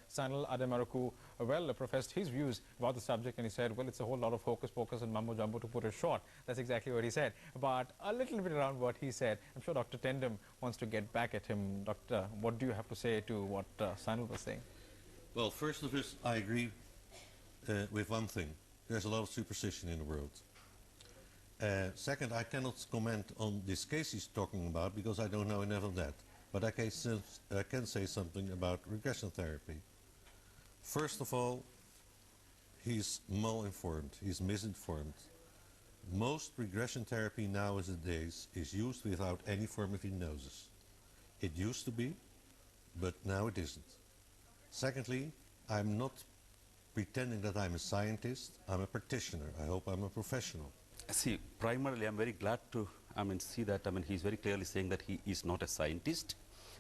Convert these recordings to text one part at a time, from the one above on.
Sanal Ademaruku professed his views about the subject, and he said, well, it's a whole lot of hocus pocus and mumbo jumbo, to put it short. That's exactly what he said. But a little bit around what he said, I'm sure Dr. Tendam wants to get back at him. Doctor, what do you have to say to what Sanal was saying? Well, first of all, I agree with one thing. There's a lot of superstition in the world. Second, I cannot comment on this case he's talking about because I don't know enough of that. But I can say something about regression therapy. First of all, he's mal-informed, he's misinformed. Most regression therapy nowadays is used without any form of hypnosis. It used to be, but now it isn't. Secondly, I'm not pretending that I'm a scientist, I'm a practitioner. I hope I'm a professional. See, primarily I'm very glad to see that he's very clearly saying that he is not a scientist,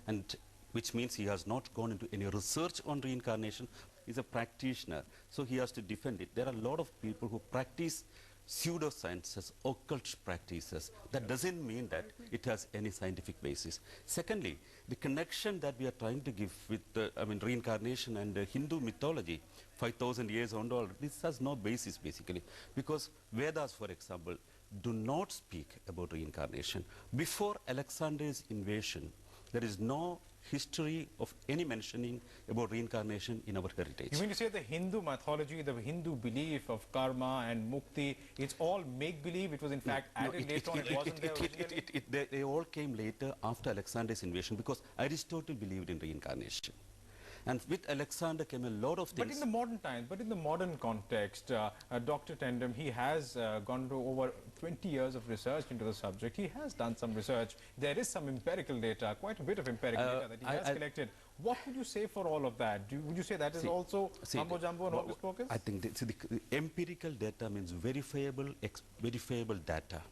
and which means he has not gone into any research on reincarnation. He's a practitioner, so he has to defend it. There are a lot of people who practice pseudosciences, occult practices. That doesn't mean that it has any scientific basis. Secondly, the connection that we are trying to give with reincarnation and Hindu mythology, 5,000 years on all, this has no basis basically, because Vedas, for example, do not speak about reincarnation. Before Alexander's invasion, there is no history of any mentioning about reincarnation in our heritage. You mean to say the Hindu mythology, the Hindu belief of karma and mukti, it's all make-believe? It was in fact added later on, it wasn't there originally? They all came later after Alexander's invasion, because Aristotle believed in reincarnation. And with Alexander came a lot of things. But in the modern times, but in the modern context, Dr. Tendam, he has gone through over 20 years of research into the subject. He has done some research. There is some empirical data, quite a bit of empirical data that he has collected. What would you say for all of that? Would you say that is also mumbo jumbo and hocus pocus? I think the empirical data means verifiable data.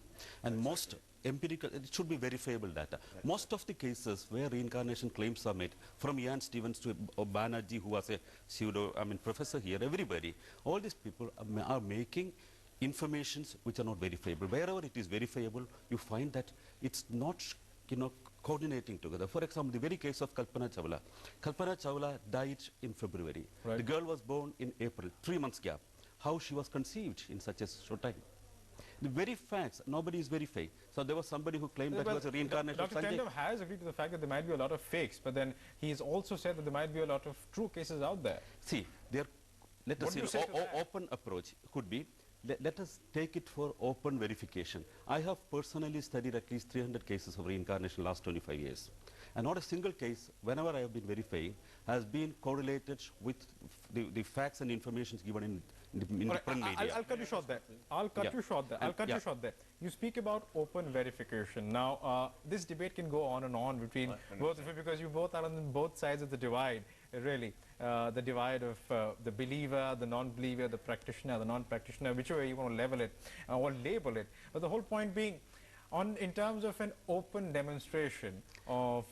And most empirical, it should be verifiable data. Most of the cases where reincarnation claims are made, from Ian Stevens to Banerjee, who was a professor here, everybody, all these people are making informations which are not verifiable. Wherever it is verifiable, you find that it's not, coordinating together. For example, the very case of Kalpana Chawla. Kalpana Chawla died in February. Right. The girl was born in April, 3 months gap. How she was conceived in such a short time? The very facts, nobody is verifying. So there was somebody who claimed that it was a reincarnation of Dr. Sanjay. Tendam has agreed to the fact that there might be a lot of fakes, but then he's also said that there might be a lot of true cases out there. See, let us say open approach could be, let us take it for open verification. I have personally studied at least 300 cases of reincarnation last 25 years. And not a single case, whenever I have been verifying, has been correlated with the facts and information given in the print media. I'll cut you short there. I'll cut you short there. You speak about open verification. Now, this debate can go on and on between both of you, because you both are on both sides of the divide, really. The divide of the believer, the non-believer, the practitioner, the non-practitioner, whichever you want to level it or label it. But the whole point being, in terms of an open demonstration of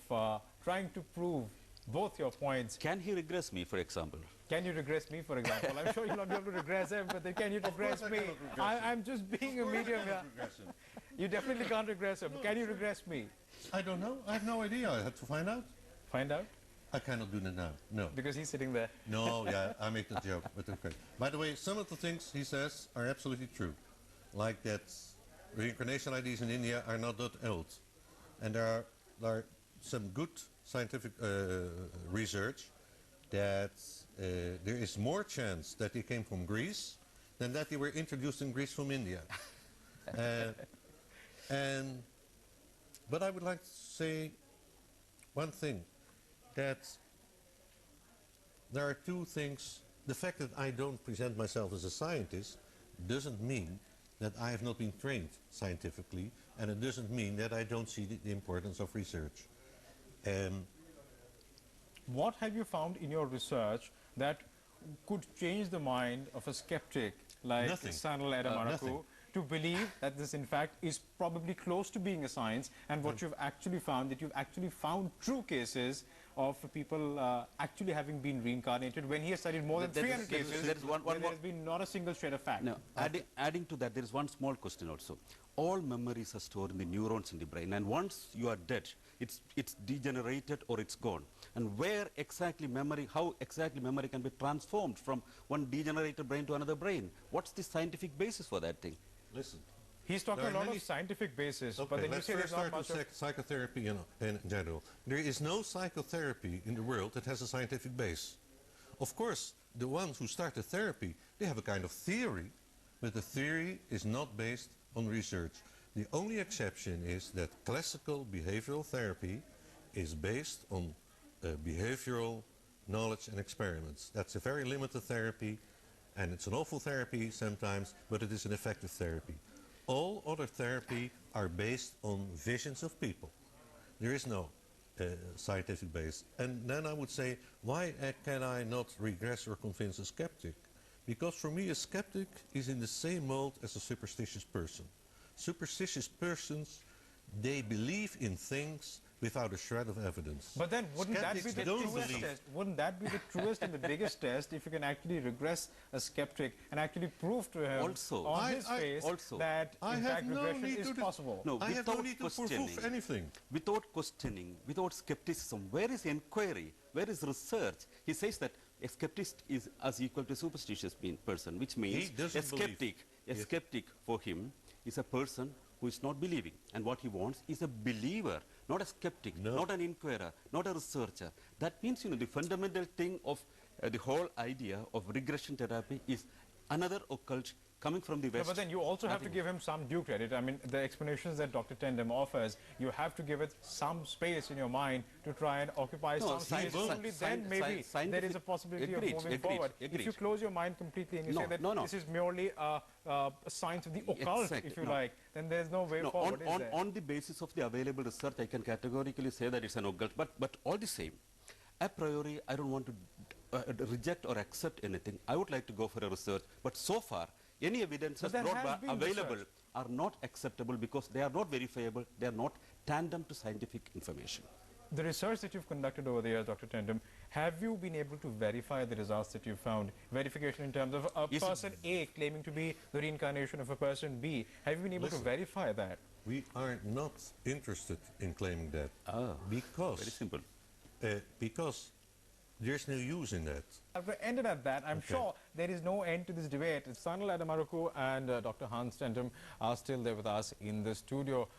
trying to prove both your points. Can he regress me, for example? Can you regress me, for example? I'm sure you'll not be able to regress him, but then can you regress me? I'm just being a medium here. You definitely can't regress him. Can you regress me? I don't know. I have no idea. I have to find out. Find out? I cannot do that now. No. Because he's sitting there. No, yeah, I make the joke, but okay. By the way, some of the things he says are absolutely true. Like that reincarnation ideas in India are not that old. And there are some good scientific research that there is more chance that they came from Greece than that they were introduced in Greece from India. But I would like to say one thing, that there are two things. The fact that I don't present myself as a scientist doesn't mean that I have not been trained scientifically, and it doesn't mean that I don't see the importance of research. What have you found in your research that could change the mind of a skeptic like Sanal Ademaruku to believe that this in fact is probably close to being a science, and what you've actually found, that you've actually found true cases of people actually having been reincarnated when he has studied more than There is- 300 there is- cases there is one where there more- has been not a single shred of fact. Now, adding to that, there is one small question also. All memories are stored in the neurons in the brain, and once you are dead, it's degenerated or it's gone. And where exactly memory, how exactly memory can be transformed from one degenerated brain to another brain? What's the scientific basis for that thing? Listen. He's talking There a are lot many- of scientific basis, but Okay, then you let's say there's first not start much with of... psychotherapy in general. There is no psychotherapy in the world that has a scientific base. Of course, the ones who started therapy, they have a kind of theory, but the theory is not based on research. The only exception is that classical behavioral therapy is based on behavioral knowledge and experiments. That's a very limited therapy, and it's an awful therapy sometimes, but it is an effective therapy. All other therapy are based on visions of people. There is no scientific base. And then I would say, why can I not regress or convince a skeptic? Because for me, a skeptic is in the same mold as a superstitious person. Superstitious persons, they believe in things without a shred of evidence. But then wouldn't that be Skeptics the don't truest believe. test? Wouldn't that be the truest and the biggest test if you can actually regress a skeptic and actually prove to him Also, on his face also, that I in have fact no regression need is to possible? No, I have no without need to prove questioning. anything. Without questioning, without skepticism, where is inquiry? Where is research? He says that a skeptic is as equal to a superstitious person, which means doesn't a skeptic for him is a person who is not believing. And what he wants is a believer, not a skeptic, No. not an inquirer, not a researcher. That means, the fundamental thing of the whole idea of regression therapy is another occult coming from the No, West. but then you also have to Nothing. give him some due credit. I mean, the explanations that Dr. Tendem offers, you have to give it some space in your mind to try and occupy No, some space. science- Only sci- then sci- maybe there is scientific- a possibility agreed, of moving agreed, forward. If you agreed. close your mind completely and you No, say that no, no. this is merely a science of the occult, Exactly, if you no. like, then there's no way No, forward, is there? on the basis of the available research, I can categorically say that it's an occult. But all the same, a priori, I don't want to reject or accept anything. I would like to go for a research. But so far, any evidences But there brought has by been available research. are not acceptable because they are not verifiable. They are not tandem to scientific information. The research that you've conducted over the years, Dr. Tendem, have you been able to verify the results that you've found? Verification in terms of a Yes, person A claiming to be the reincarnation of a person B. Have you been able to Listen. verify that? We are not interested in claiming that Very because simple. because there's no use in that. I've ended at that. I'm sure there is no end to this debate. Sanal Adamaruku and Dr. Hans Tendem are still there with us in the studio.